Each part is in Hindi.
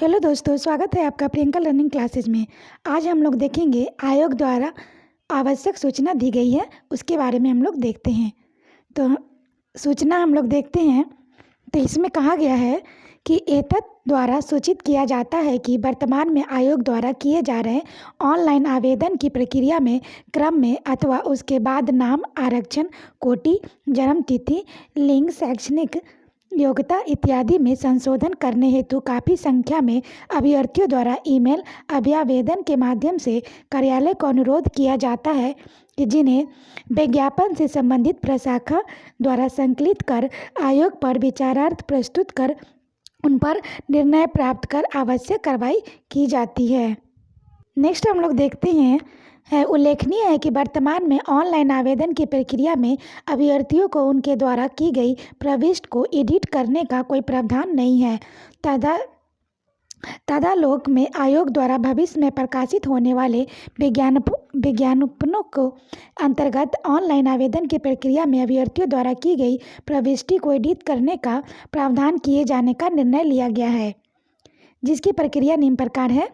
हेलो दोस्तों, स्वागत है आपका प्रियंका लर्निंग क्लासेज में। आज हम लोग देखेंगे आयोग द्वारा आवश्यक सूचना दी गई है, उसके बारे में हम लोग देखते हैं। तो सूचना हम लोग देखते हैं। तो इसमें कहा गया है कि एतत् द्वारा सूचित किया जाता है कि वर्तमान में आयोग द्वारा किए जा रहे ऑनलाइन आवेदन की प्रक्रिया में क्रम में अथवा उसके बाद नाम, आरक्षण, कोटि, जन्म तिथि, लिंग, शैक्षणिक योग्यता इत्यादि में संशोधन करने हेतु काफ़ी संख्या में अभ्यर्थियों द्वारा ईमेल अभ्यावेदन के माध्यम से कार्यालय को अनुरोध किया जाता है कि जिन्हें विज्ञापन से संबंधित प्रशाखा द्वारा संकलित कर आयोग पर विचारार्थ प्रस्तुत कर उन पर निर्णय प्राप्त कर आवश्यक कार्रवाई की जाती है। नेक्स्ट हम लोग देखते हैं, उल्लेखनीय है कि वर्तमान में ऑनलाइन आवेदन की प्रक्रिया में अभ्यर्थियों को उनके द्वारा की गई प्रविष्टि को एडिट करने का कोई प्रावधान नहीं है। तदालोक में आयोग द्वारा भविष्य में प्रकाशित होने वाले विज्ञापनों को अंतर्गत ऑनलाइन आवेदन की प्रक्रिया में अभ्यर्थियों द्वारा की गई प्रविष्टि को एडिट करने का प्रावधान किए जाने का निर्णय लिया गया है, जिसकी प्रक्रिया निम्न प्रकार है।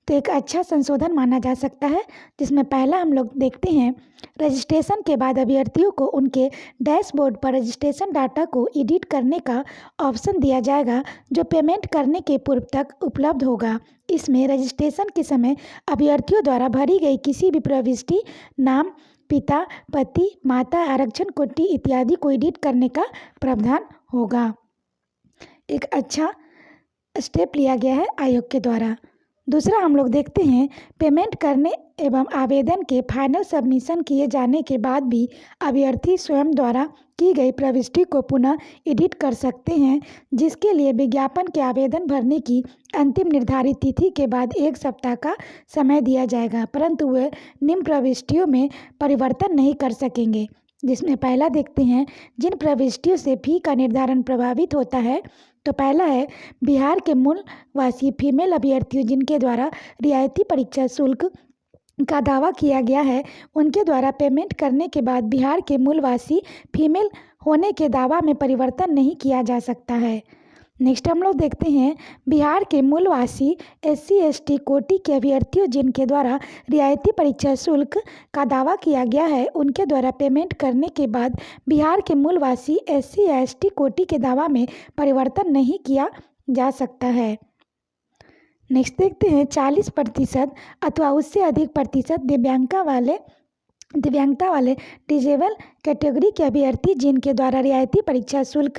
तो एक अच्छा संशोधन माना जा सकता है, जिसमें पहला हम लोग देखते हैं, रजिस्ट्रेशन के बाद अभ्यर्थियों को उनके डैशबोर्ड पर रजिस्ट्रेशन डाटा को एडिट करने का ऑप्शन दिया जाएगा, जो पेमेंट करने के पूर्व तक उपलब्ध होगा। इसमें रजिस्ट्रेशन के समय अभ्यर्थियों द्वारा भरी गई किसी भी प्रविष्टि, नाम, पिता, पति, माता, आरक्षण, कोटि इत्यादि को एडिट करने का प्रावधान होगा। एक अच्छा स्टेप लिया गया है आयोग के द्वारा। दूसरा हम लोग देखते हैं, पेमेंट करने एवं आवेदन के फाइनल सबमिशन किए जाने के बाद भी अभ्यर्थी स्वयं द्वारा की गई प्रविष्टि को पुनः एडिट कर सकते हैं, जिसके लिए विज्ञापन के आवेदन भरने की अंतिम निर्धारित तिथि के बाद 1 सप्ताह का समय दिया जाएगा, परंतु वे निम्न प्रविष्टियों में परिवर्तन नहीं कर सकेंगे। जिसमें पहला देखते हैं, जिन प्रविष्टियों से फी का निर्धारण प्रभावित होता है। तो पहला है, बिहार के मूल वासी फीमेल अभ्यर्थियों जिनके द्वारा रियायती परीक्षा शुल्क का दावा किया गया है, उनके द्वारा पेमेंट करने के बाद बिहार के मूलवासी फीमेल होने के दावा में परिवर्तन नहीं किया जा सकता है। नेक्स्ट हम लोग देखते हैं, बिहार के मूलवासी SC ST कोटि के अभ्यर्थियों जिनके द्वारा रियायती परीक्षा शुल्क का दावा किया गया है, उनके द्वारा पेमेंट करने के बाद बिहार के मूलवासी SC ST कोटि के दावा में परिवर्तन नहीं किया जा सकता है। नेक्स्ट देखते हैं, 40% अथवा उससे अधिक प्रतिशत दिव्यांगता वाले डिजेबल कैटेगरी के अभ्यर्थी जिनके द्वारा रियायती परीक्षा शुल्क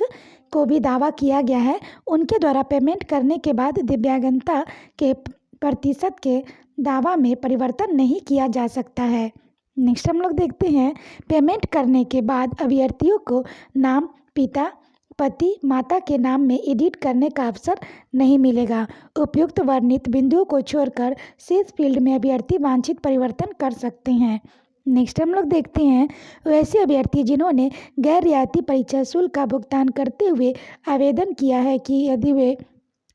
को भी दावा किया गया है, उनके द्वारा पेमेंट करने के बाद दिव्यांगता के प्रतिशत के दावा में परिवर्तन नहीं किया जा सकता है। नेक्स्ट हम लोग देखते हैं, पेमेंट करने के बाद अभ्यर्थियों को नाम, पिता, पति, माता के नाम में एडिट करने का अवसर नहीं मिलेगा। उपयुक्त वर्णित बिंदुओं को छोड़कर शेष फील्ड में अभ्यर्थी वांछित परिवर्तन कर सकते हैं। नेक्स्ट हम लोग देखते हैं, वैसे अभ्यर्थी जिन्होंने गैर रियायती परीक्षा शुल्क का भुगतान करते हुए आवेदन किया है कि यदि वे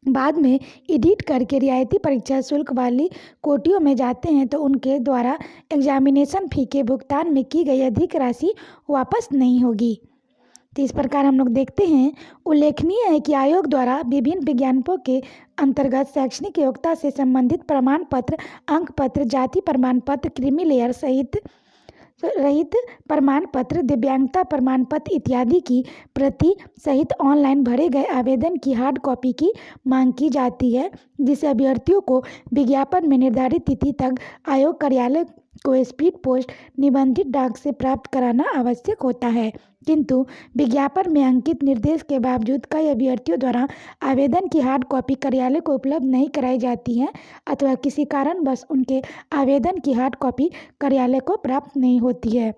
बाद में एडिट करके रियायती परीक्षा शुल्क वाली कोटियों में जाते हैं तो उनके द्वारा एग्जामिनेशन फ़ी के भुगतान में की गई अधिक राशि वापस नहीं होगी। तो इस प्रकार हम लोग देखते हैं, उल्लेखनीय है कि आयोग द्वारा विभिन्न विज्ञापनों के अंतर्गत शैक्षणिक योग्यता से संबंधित प्रमाण पत्र, अंक पत्र, जाति प्रमाण पत्र, क्रीमी लेयर रहित प्रमाण पत्र, दिव्यांगता प्रमाण पत्र इत्यादि की प्रति सहित ऑनलाइन भरे गए आवेदन की हार्ड कॉपी की मांग की जाती है, जिसे अभ्यर्थियों को विज्ञापन में निर्धारित तिथि तक आयोग कार्यालय को स्पीड पोस्ट निबंधित डाक से प्राप्त कराना आवश्यक होता है। किंतु विज्ञापन में अंकित निर्देश के बावजूद कई अभ्यर्थियों द्वारा आवेदन की हार्ड कॉपी कार्यालय को उपलब्ध नहीं कराई जाती है, अथवा किसी कारणवश उनके आवेदन की हार्ड कॉपी कार्यालय को प्राप्त नहीं होती है।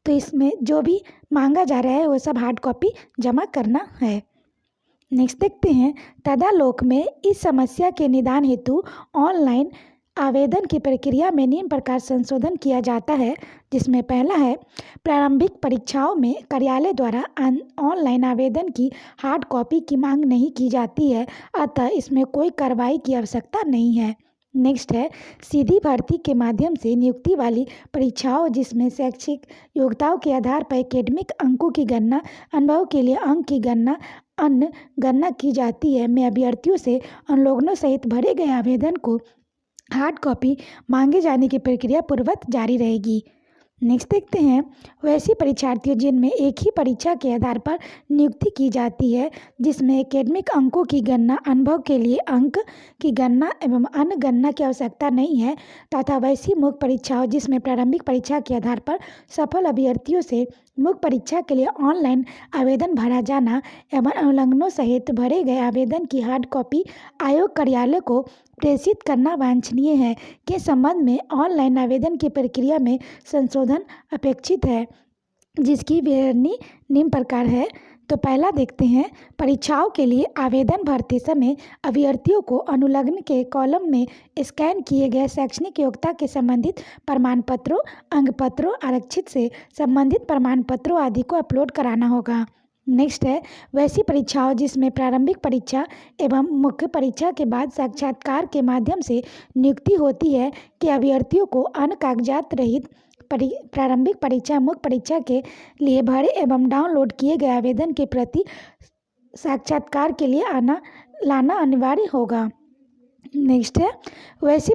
तो इसमें जो भी मांगा जा रहा है वो सब हार्ड कॉपी जमा करना है। नेक्स्ट देखते हैं, तदालोक में इस समस्या के निदान हेतु ऑनलाइन आवेदन की प्रक्रिया में निम्न प्रकार संशोधन किया जाता है, जिसमें पहला है, प्रारंभिक परीक्षाओं में कार्यालय द्वारा ऑनलाइन आवेदन की हार्ड कॉपी की मांग नहीं की जाती है, अतः इसमें कोई कार्रवाई की आवश्यकता नहीं है। नेक्स्ट है सीधी भर्ती के माध्यम से नियुक्ति वाली परीक्षाओं, जिसमें शैक्षिक योग्यताओं के आधार पर एकेडमिक अंकों की गणना, अनुभव के लिए अंक की गणना, अन्य गणना की जाती है, में अभ्यर्थियों से अवलोकनों सहित भरे गए आवेदन को हार्ड कॉपी मांगे जाने की प्रक्रिया पूर्ववत जारी रहेगी। नेक्स्ट देखते हैं वैसे परीक्षार्थियों जिनमें एक ही परीक्षा के आधार पर नियुक्ति की जाती है, जिसमें एकेडमिक अंकों की गणना, अनुभव के लिए अंक की गणना एवं अन्य गणना की आवश्यकता नहीं है, तथा वैसी मुख्य परीक्षाओं जिसमें प्रारंभिक परीक्षा के आधार पर सफल अभ्यर्थियों से मुख्य परीक्षा के लिए ऑनलाइन आवेदन भरा जाना एवं उल्लंघनों सहित भरे गए आवेदन की हार्ड कॉपी आयोग कार्यालय को प्रेषित करना वांछनीय है के संबंध में ऑनलाइन आवेदन की प्रक्रिया में संशोधन अपेक्षित है, जिसकी विवरणी निम्न प्रकार है। तो पहला देखते हैं, परीक्षाओं के लिए आवेदन भरते समय अभ्यर्थियों को अनुलग्न के कॉलम में स्कैन किए गए शैक्षणिक योग्यता के संबंधित प्रमाण पत्रों, अंक पत्रों, आरक्षित से संबंधित प्रमाण पत्रों आदि को अपलोड कराना होगा। नेक्स्ट है वैसी परीक्षाओं जिसमें प्रारंभिक परीक्षा एवं मुख्य परीक्षा के बाद साक्षात्कार के माध्यम से नियुक्ति होती है कि अभ्यर्थियों को अन्य कागजात रहित प्रारंभिक परीक्षा, मुख्य परीक्षा के लिए भरे एवं डाउनलोड किए गए आवेदन की प्रति साक्षात्कार के लिए लाना अनिवार्य होगा। नेक्स्ट है वैसी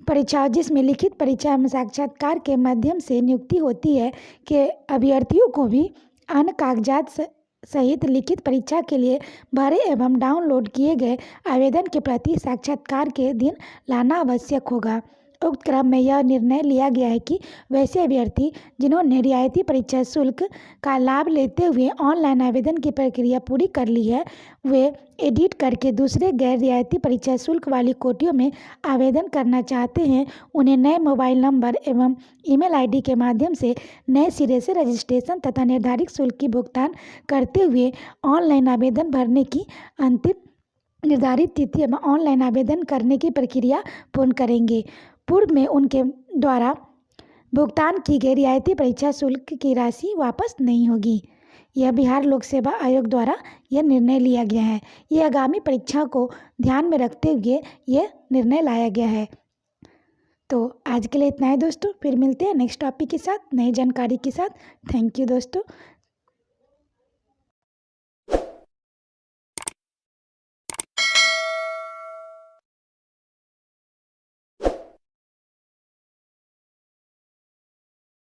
परीक्षाओं जिसमें लिखित परीक्षा में साक्षात्कार के माध्यम से नियुक्ति होती है कि अभ्यर्थियों को भी अन्य कागजात सहित लिखित परीक्षा के लिए भरे एवं डाउनलोड किए गए आवेदन के प्रति साक्षात्कार के दिन लाना आवश्यक होगा। उक्त क्रम में यह निर्णय लिया गया है कि वैसे अभ्यर्थी जिन्होंने रियायती परीक्षा शुल्क का लाभ लेते हुए ऑनलाइन आवेदन की प्रक्रिया पूरी कर ली है, वे एडिट करके दूसरे गैर रियायती परीक्षा शुल्क वाली कोटियों में आवेदन करना चाहते हैं, उन्हें नए मोबाइल नंबर एवं ईमेल आईडी के माध्यम से नए सिरे से रजिस्ट्रेशन तथा निर्धारित शुल्क की भुगतान करते हुए ऑनलाइन आवेदन भरने की अंतिम निर्धारित तिथि एवं ऑनलाइन आवेदन करने की प्रक्रिया पूर्ण करेंगे। पूर्व में उनके द्वारा भुगतान की गई रियायती परीक्षा शुल्क की राशि वापस नहीं होगी। यह बिहार लोक सेवा आयोग द्वारा यह निर्णय लिया गया है। यह आगामी परीक्षा को ध्यान में रखते हुए यह निर्णय लाया गया है। तो आज के लिए इतना है दोस्तों, फिर मिलते हैं नेक्स्ट टॉपिक के साथ, नई जानकारी के साथ। थैंक यू दोस्तों।